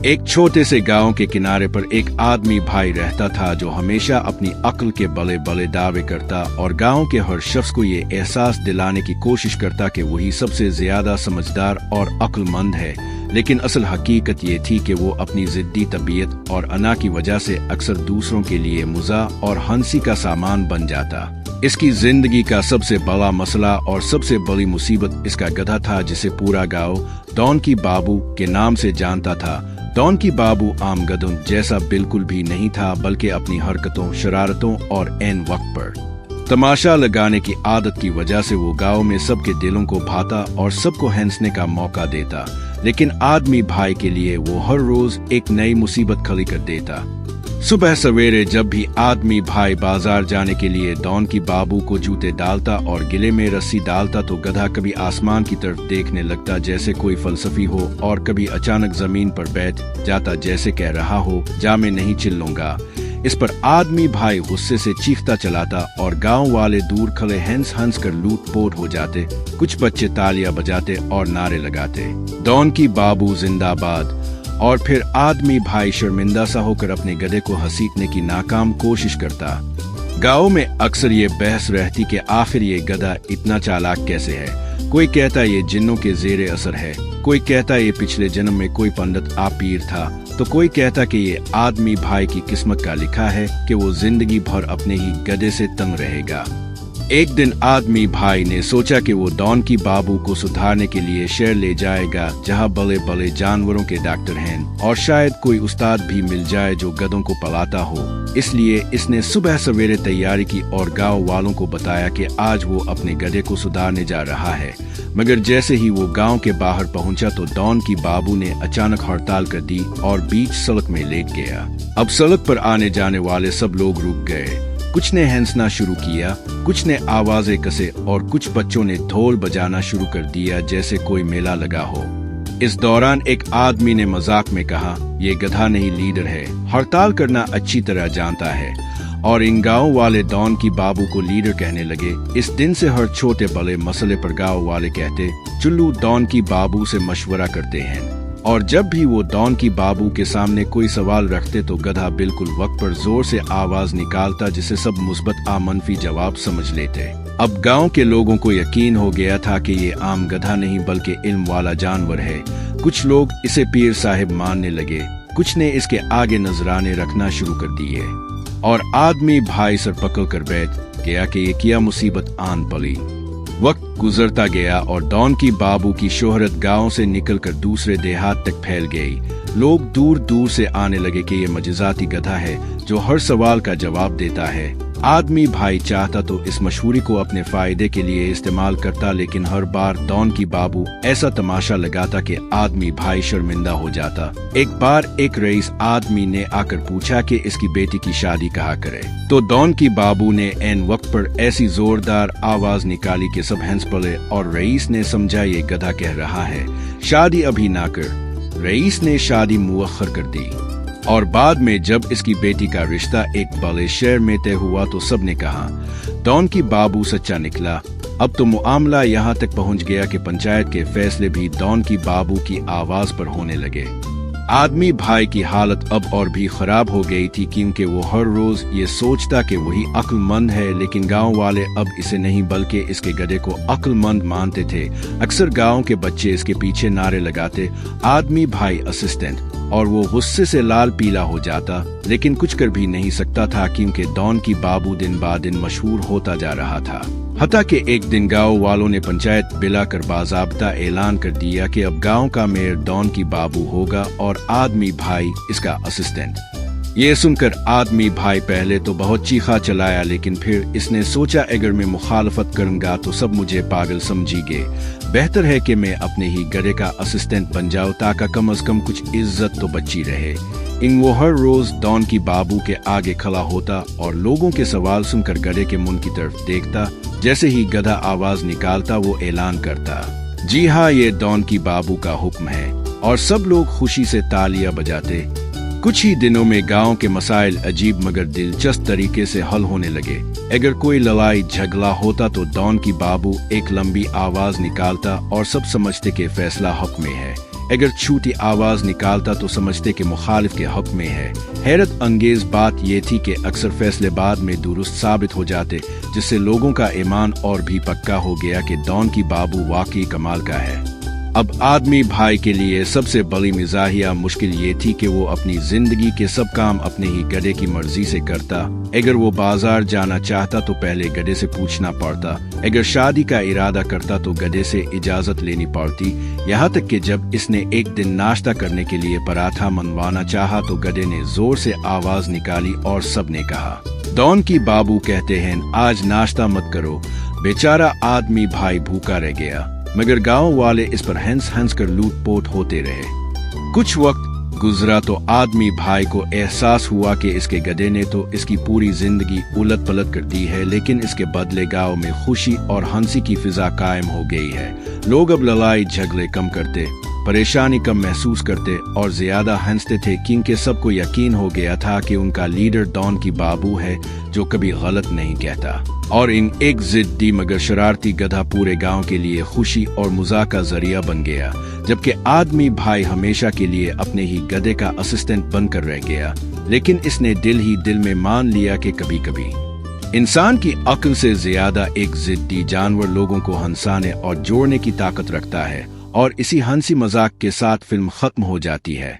एक छोटे से गांव के किनारे पर एक आदमी भाई रहता था जो हमेशा अपनी अक्ल के बड़े बड़े दावे करता और गांव के हर शख्स को ये एहसास दिलाने की कोशिश करता कि वही सबसे ज्यादा समझदार और अक्लमंद है। लेकिन असल हकीकत ये थी कि वो अपनी जिद्दी तबीयत और अना की वजह से अक्सर दूसरों के लिए मज़ाक और हंसी का सामान बन जाता। इसकी जिंदगी का सबसे बड़ा मसला और सबसे बड़ी मुसीबत इसका गधा था जिसे पूरा गांव डोंकी बाबू के नाम से जानता था। डोंकी बाबू आम गधों जैसा बिल्कुल भी नहीं था, बल्कि अपनी हरकतों, शरारतों और ऐन वक्त पर तमाशा लगाने की आदत की वजह से वो गांव में सबके दिलों को भाता और सबको हंसने का मौका देता। लेकिन आदमी भाई के लिए वो हर रोज एक नई मुसीबत खड़ी कर देता। सुबह सवेरे जब भी आदमी भाई बाजार जाने के लिए डोंकी बाबू को जूते डालता और गिले में रस्सी डालता तो गधा कभी आसमान की तरफ देखने लगता जैसे कोई फलसफी हो और कभी अचानक जमीन पर बैठ जाता जैसे कह रहा हो, जा मैं नहीं चिल्लूंगा। इस पर आदमी भाई गुस्से से चीखता चलाता और गांव वाले दूर खड़े हंस हंस कर लूटपोट हो जाते। कुछ बच्चे तालियां बजाते और नारे लगाते, डोंकी बाबू जिंदाबाद। और फिर आदमी भाई शर्मिंदा सा होकर अपने गधे को घसीटने की नाकाम कोशिश करता। गांव में अक्सर ये बहस रहती कि आखिर ये गधा इतना चालाक कैसे है। कोई कहता ये जिन्नों के जेरे असर है, कोई कहता ये पिछले जन्म में कोई पंडित पीर था, तो कोई कहता कि ये आदमी भाई की किस्मत का लिखा है कि वो जिंदगी भर अपने ही गधे से तंग रहेगा। एक दिन आदमी भाई ने सोचा कि वो डोंकी बाबू को सुधारने के लिए शहर ले जाएगा जहां बड़े बड़े जानवरों के डॉक्टर हैं और शायद कोई उस्ताद भी मिल जाए जो गधों को पलाता हो। इसलिए इसने सुबह सवेरे तैयारी की और गांव वालों को बताया कि आज वो अपने गधे को सुधारने जा रहा है। मगर जैसे ही वो गांव के बाहर पहुंचा तो डोंकी बाबू ने अचानक हड़ताल कर दी और बीच सड़क में लेट गया। अब सड़क पर आने जाने वाले सब लोग रुक गए। कुछ ने हंसना शुरू किया, कुछ ने आवाजें कसे और कुछ बच्चों ने ढोल बजाना शुरू कर दिया जैसे कोई मेला लगा हो। इस दौरान एक आदमी ने मजाक में कहा, ये गधा नहीं लीडर है, हड़ताल करना अच्छी तरह जानता है। और इन गांव वाले डोंकी बाबू को लीडर कहने लगे। इस दिन से हर छोटे बड़े मसले पर गांव वाले कहते, चुल्लू डोंकी बाबू से मशवरा करते हैं। और जब भी वो डोंकी बाबू के सामने कोई सवाल रखते तो गधा बिल्कुल वक्त पर जोर से आवाज निकालता जिसे सब मुस्बत मनफी जवाब समझ लेते। अब गांव के लोगों को यकीन हो गया था कि ये आम गधा नहीं बल्कि इल्म वाला जानवर है। कुछ लोग इसे पीर साहिब मानने लगे, कुछ ने इसके आगे नजराने रखना शुरू कर दिए। और आदमी भाई सर पकड़ कर बैठ गया कि ये क्या मुसीबत आन पड़ी। वक्त गुजरता गया और डोंकी बाबू की शोहरत गांव से निकलकर दूसरे देहात तक फैल गई। लोग दूर दूर से आने लगे कि ये मजेजाती गधा है जो हर सवाल का जवाब देता है। आदमी भाई चाहता तो इस मशहूरी को अपने फायदे के लिए इस्तेमाल करता, लेकिन हर बार डोंकी बाबू ऐसा तमाशा लगाता कि आदमी भाई शर्मिंदा हो जाता। एक बार एक रईस आदमी ने आकर पूछा कि इसकी बेटी की शादी कहाँ करे, तो डोंकी बाबू ने ऐन वक्त पर ऐसी जोरदार आवाज निकाली कि सब हंस पड़े और रईस ने समझा ये गधा कह रहा है शादी अभी ना कर। रईस ने शादी मुअख्खर कर दी और बाद में जब इसकी बेटी का रिश्ता एक बड़े शहर में तय हुआ तो सबने कहा डोंकी बाबू सच्चा निकला। अब तो मामला यहाँ तक पहुँच गया कि पंचायत के फैसले भी डोंकी बाबू की आवाज पर होने लगे। आदमी भाई की हालत अब और भी खराब हो गई थी क्योंकि वो हर रोज ये सोचता कि वही अक्लमंद है, लेकिन गांव वाले अब इसे नहीं बल्कि इसके गधे को अक्लमंद मानते थे। अक्सर गांव के बच्चे इसके पीछे नारे लगाते, आदमी भाई असिस्टेंट, और वो गुस्से से लाल पीला हो जाता, लेकिन कुछ कर भी नहीं सकता था क्योंकि डोंकी बाबू दिन ब दिन मशहूर होता जा रहा था। हत्ता कि एक दिन गांव वालों ने पंचायत बुलाकर बाज़ाब्ता ऐलान कर दिया कि अब गांव का मेयर डोंकी बाबू होगा और आदमी भाई इसका असिस्टेंट। ये सुनकर आदमी भाई पहले तो बहुत चीखा चलाया, लेकिन फिर इसने सोचा अगर मैं मुखालफत करूंगा तो सब मुझे पागल समझेंगे। बेहतर है कि मैं अपने ही गधे का असिस्टेंट बन जाऊं ताकि कम से कम कुछ इज्जत तो बची रहे। वो हर रोज डोंकी बाबू के आगे खड़ा होता और लोगों के सवाल सुनकर गधे के मुंह की तरफ देखता। जैसे ही गधा आवाज निकालता वो ऐलान करता, जी हाँ ये डोंकी बाबू का हुक्म है, और सब लोग खुशी से तालियां बजाते। कुछ ही दिनों में गांव के मसाइल अजीब मगर दिलचस्प तरीके से हल होने लगे। अगर कोई लड़ाई झगड़ा होता तो डोंकी बाबू एक लंबी आवाज निकालता और सब समझते कि फैसला हक में है। अगर छोटी आवाज निकालता तो समझते कि मुखालिफ के हक में है। हैरत अंगेज बात यह थी कि अक्सर फैसले बाद में दुरुस्त साबित हो जाते, जिससे लोगों का ईमान और भी पक्का हो गया कि डॉन की बाबू वाकई कमाल का है। अब आदमी भाई के लिए सबसे बड़ी मिजाहिया मुश्किल ये थी कि वो अपनी जिंदगी के सब काम अपने ही गधे की मर्जी से करता। अगर वो बाजार जाना चाहता तो पहले गधे से पूछना पड़ता, अगर शादी का इरादा करता तो गधे से इजाजत लेनी पड़ती, यहाँ तक कि जब इसने एक दिन नाश्ता करने के लिए पराठा मनवाना चाहा तो गधे ने जोर से आवाज निकाली और सबने कहा। डॉन की बाबू कहते हैं, आज नाश्ता मत करो, बेचारा आदमी भाई भूखा रह गया। मगर गांव वाले इस पर हंस हंस कर लूटपोट होते रहे। कुछ वक्त गुजरा तो आदमी भाई को एहसास हुआ कि इसके गधे ने तो इसकी पूरी जिंदगी उलट पलट कर दी है, लेकिन इसके बदले गांव में खुशी और हंसी की फिजा कायम हो गई है। लोग अब लड़ाई झगड़े कम करते, परेशानी कम महसूस करते और ज्यादा हंसते थे, क्योंकि सबको यकीन हो गया था कि उनका लीडर डॉन की बाबू है जो कभी गलत नहीं कहता। और इन एक जिद्दी मगर शरारती गधा पूरे गांव के लिए खुशी और मजाक का जरिया बन गया, जबकि आदमी भाई हमेशा के लिए अपने ही गधे का असिस्टेंट बनकर रह गया। लेकिन इसने दिल ही दिल में मान लिया कि कभी कभी इंसान की अक्ल से ज्यादा एक जिद्दी जानवर लोगों को हंसाने और जोड़ने की ताकत रखता है। और इसी हंसी मजाक के साथ फिल्म खत्म हो जाती है।